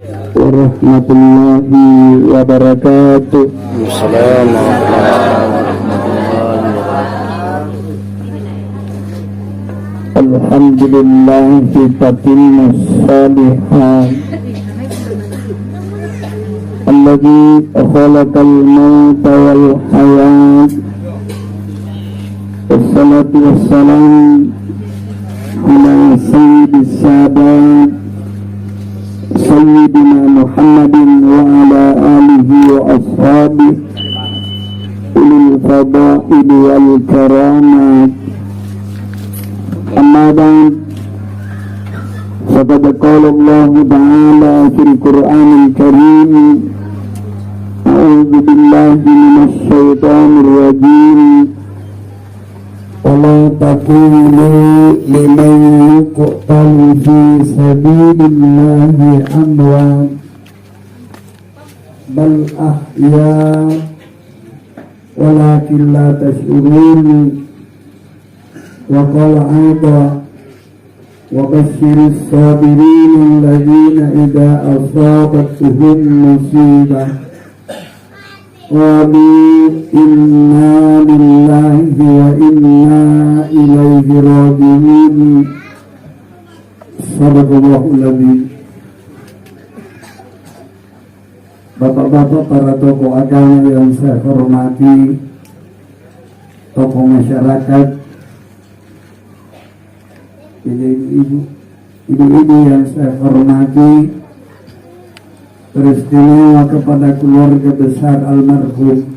warahmatullahi wabarakatuh. Alhamdulillah tatimmu shalihat alladzi khalaqal mauta wal hayat. Wassalatu wassalam ala sayyidis sadat Sayyidina Muhammadin wa ala alihi wa ashabihi ulil fadaili wal karamat. Amma ba'd, faqad qala Allah ta'ala fil Qur'anil Karim, a'udzu billahi minasy syaithanir rajim. ولا تقولوا لمن يقتل في سبيل الله أموات بل أحياء ولكن لا تشعرون. وقال أيضا وبشر الصابرين الذين إذا أصابتهم مصيبة قالوا inna lillahi wa inna ilaihi raji'un. Sadaqallahul adzim. Bapak-bapak, para tokoh agama yang saya hormati, tokoh masyarakat, ibu-ibu yang saya hormati, teristimewa kepada keluarga besar almarhum.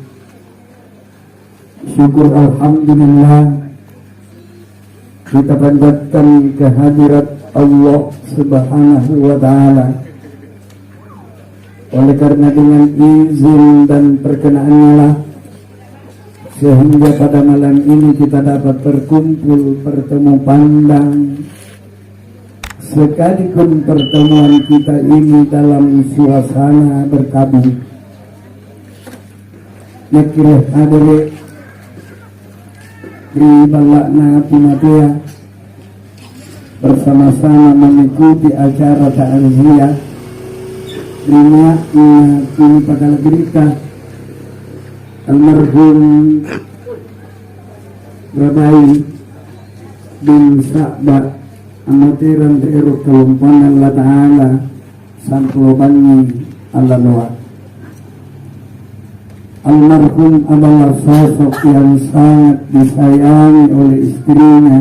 Syukur alhamdulillah kita panjatkan kehadirat Allah Subhanahu wa ta'ala. Oleh karena dengan izin dan perkenaannya lah, sehingga pada malam ini kita dapat berkumpul bertemu pandang, sekalipun pertemuan kita ini dalam suasana berkabung. Nakirah hadirin di balakna Pimatea bersama-sama mengikuti acara ta'aziyah Rina ini pada berita almarhum Rabai bin Sa'bah amatiran daerah kelumpuan Allah Ta'ala Sangklobangi Allah Noah. Almarhum adalah sosok yang sangat disayangi oleh istrinya.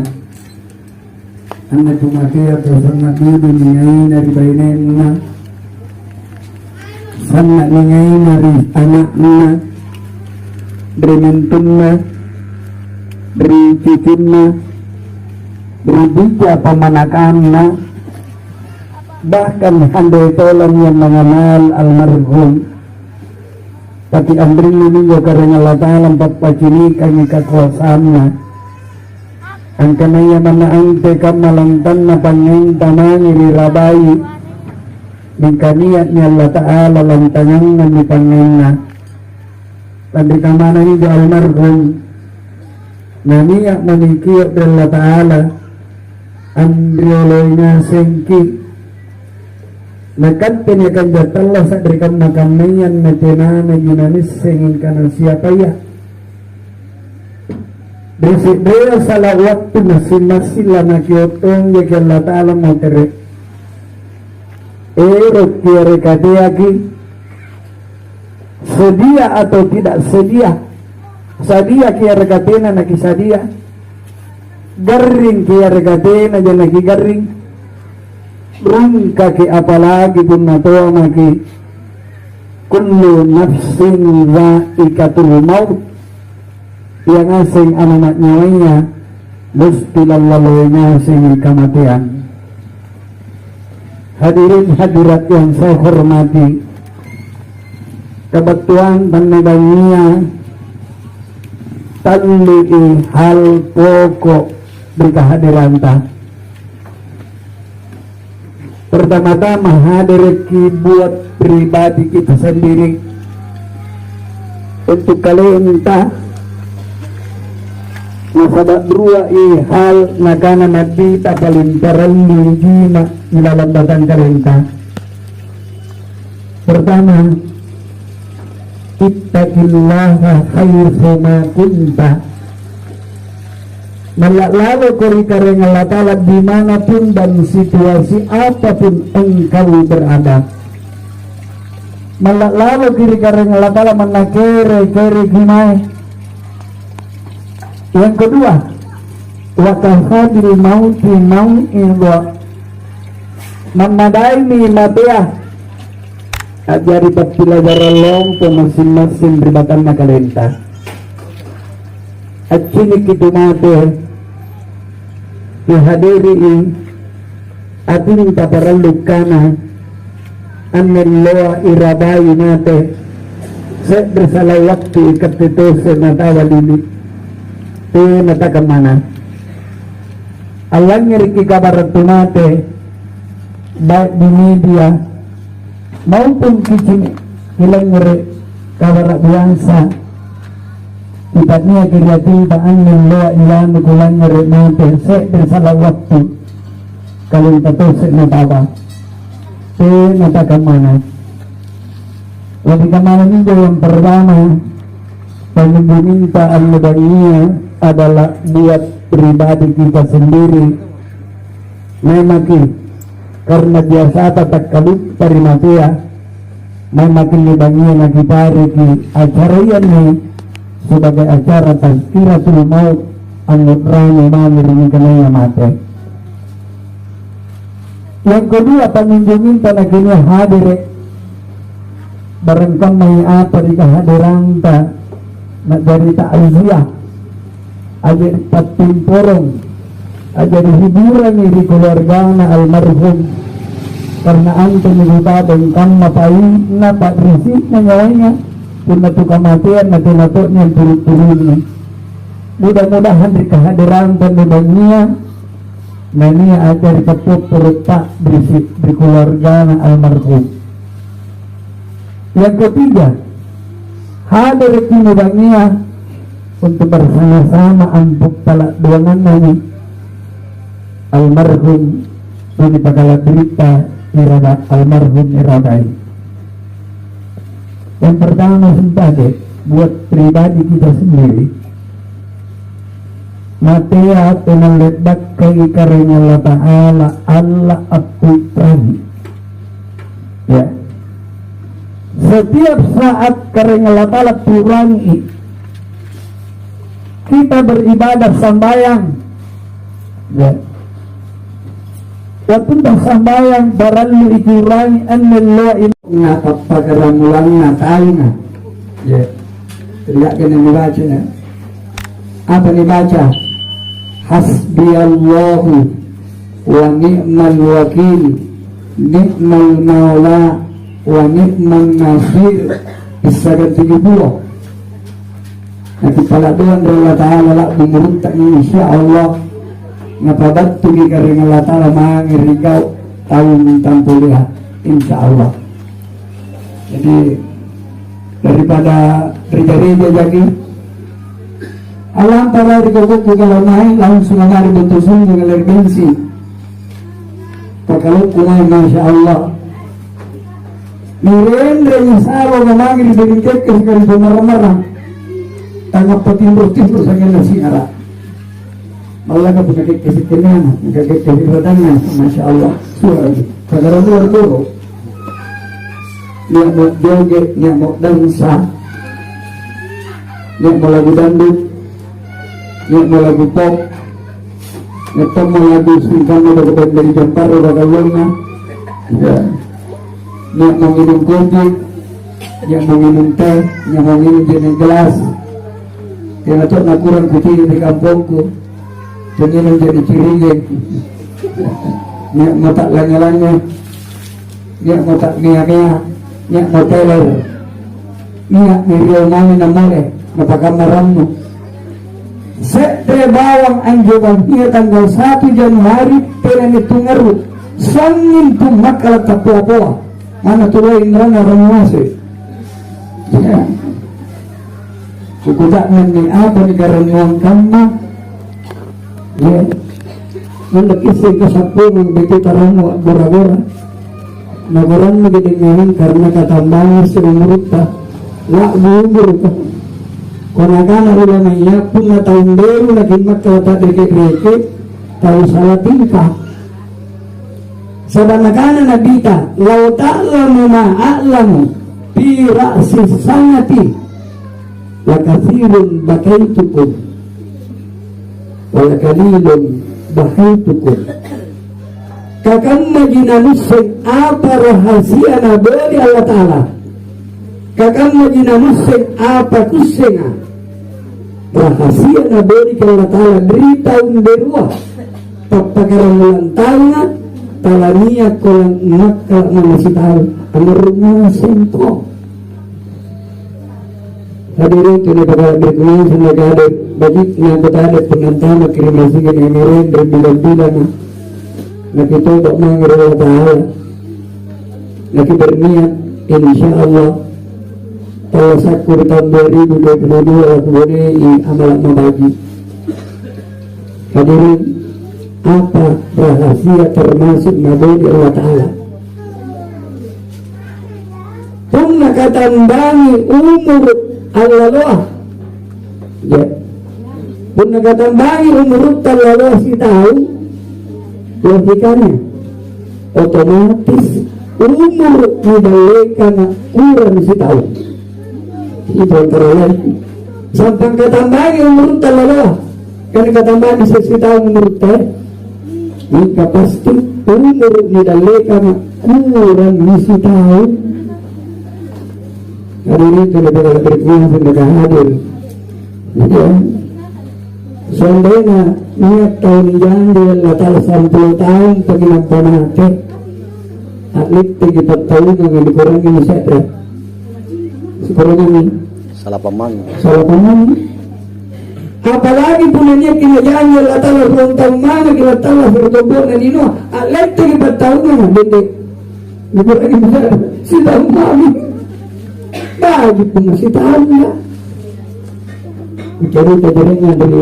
Anak tumakia tersangat itu ningai dari bainenna, sangat ningai dari anaknya, dari mentunna, dari cucunya, dari bija pemanakannya, bahkan handai tolong yang mengenal almarhum. Tapi amri ini juga karena Allah Ta'ala pacinikan kekuasaannya. Angkanaya mana ante kamalantan na pangintanang irirabayi. Ningkaniatnya Allah Ta'ala lantangangan di pangina. Tadi kamana ini di almarhum. Naniak manikiyat Allah Ta'ala. Amrioloynya sengki. Nakat penyakan jatalla sa derikam nakamayan na tinana yunanis sengin kanan siapa ya. Desi salah waktu masing-masing na kiotong ya ke Allah Ta'ala motere. Erot kiare kadeaki sedia atau tidak sedia. Sadia kiare katena na kisadia. Garing kiare katena jan na garing. Rung kaki apalagi pun natoa maki kullu nafsin zaikatul maut, yang asing anak nyawanya mustilallalanya asing kematian. Hadirin hadirat yang saya hormati, kebetulan penedangnya tanli hal pokok berkehadiran tak. Pertama-tama hadir buat pribadi kita sendiri untuk kalian tak nasabak dua hal nagana nabita palintaran jima nilalambatan kalian tak Pertama, ittaqillaha haitsu ma kunta. Lalu kuri-kari Allah Ta'ala dimanapun dan situasi apapun engkau berada. Lalu kiri-kiri Allah Ta'ala menakere gimai. Yang kedua, wa kafadil mauti mau'idha, memadai ni matia ajari pelajaran long ke masing-masing berbatan nakalenta. Acini kita mati dihadiri atin taparalukana anilloa irabai mate se bersalah waktu ikatito se natawa lili te nataka mana alang nyeriki kabar mate baik di media maupun kicing hilang nyeri kabar biasa Ibatnya kira-kira anilloa ilan kulang nyeri mate se bersalah waktu kalian tatusik natawa nataka mana. Lebih kemana juga yang pertama permintaan mudahnya adalah buat pribadi kita sendiri. Memaki karena biasa tak kalut parimatia memakin mudahnya lagi pariki acara ini sebagai acara tazkiratul maut an-nukrani mamirin kenanya mati. Yang kedua, pengunjungin tanahnya hadir barangkali may apa di kehadiran ta nak dari ta'ziah ajar patimporong ajar hiburan di keluarga na almarhum karena antum mengutabang kan mapain na patrisip na nyawanya pun tu kematian na tinatoknya turut-turutnya. Mudah-mudahan di kehadiran tanahnya nah ini ajar ketut perut tak di keluarga almarhum. Yang ketiga, hadir kinudangnya untuk bersama-sama ampuk talak duangan nani almarhum ini pagala berita irada almarhum iradai. Yang pertama sebagai buat pribadi kita sendiri matea penaledak kay karenya Allah Ta'ala Allah aputran ya setiap saat karenya Allah Ta'ala kurangi kita beribadah sambayang ya walaupun tak sambayang barangnya dikurangi anillah ini ngapapagaramulang na tayo na ya tidak kena dibaca ya apa dibaca hasbiyallahu wa ni'mal wakil ni'mal maula wa ni'mal nasir isagan 70 nanti pala doon Allah Ta'ala la bumurunta insyaallah napabattu karing Allah Ta'ala mangirigaw tahun tampulihat insyaallah. Jadi daripada reja-reja jadi alam pala di kogok kalau naik langsung hari bentusun dengan air bensin. Kalau kumai masya Allah. Mirendra yang saro memang di bingkek sekali pemarah-marah. Tanggap petimur-timur sangat nasi arah. Malah ke penyakit kesekian, penyakit kehidupannya, masya Allah. Suara kagak luar dulu. Dia mau joget, dia mau dansa, dia mau lagu dangdut. Dia mau lagu pop, dia mau lagu singkang dari Jampar udah kalungnya, dia mau minum kopi, dia mau minum teh, dia mau minum jenis gelas, dia ngacok nakuran kucing di kampungku, jadi jadi ciringin, dia mau tak lanya-lanya, dia mau tak niat-niat, dia mau teler, niat miriau mami namanya, napakamaranmu. Sete bawang anjuban dia tanggal 1 Januari penen itu ngerut sangin tu makal tapua-pua mana tuloy ngerana ramase ya sukutaknan ni apa ni karanyuang kama ya nundak isi kasapulong beti tarango gora-gora Naguran magiging karena katambangan sa umurot pa. Wa umur ka. Kung nagana rin na iya, kung nataundero naging magkalata dike-dike, tayo salatin ka. Sa banagana na bita, law ta'lamu ma'a'lamu fi ra'si sanati lakathirun bakaitukum walakalilun bakaitukum. Kakamma ginanusin apa rahasia na beri Allah Ta'ala, kakamma ginanusin apa kusenga rahasia na beri ke Allah Ta'ala berita underua papagaramulan tauna talania kolang nakal mamasitaw amarungan sento. Hadirin tinatawag berkulang sa nagada balik na batada penantama kirimasigan yang meron dan bilang-bilang nakitutok mga Allah Ta'ala nakiberniat insyaallah talasakur tahun 2022 aku boleh amal membagi. Hadirin, apa rahasia termasuk mabudi Allah Ta'ala? Kung nakatambangi umur Allah ya, kung nakatambangi umur Allah si tahu logikanya otomatis umur dibalikan kurang si tahu itu antara lain sampai ketambahan umur Allah kan ketambahan bisa si tahu umur teh maka pasti umur dibalikan kurang si tahu. Hari ini sudah berkuasa sudah hadir ya. Seandainya niat tahun jandi Allah Ta'ala 10 tahun paginampana natin atlet 3 tahun yang dikurangi ni saya sekurang-kurangnya salah paman apalagi punanya kinajaan Allah Ta'ala beruntang mana kita Allah bertombol na nino atlet 3 tahun yang bende dikurangi ni saya sudah umami bagi pun masih tahu ya mencari kejarangan dari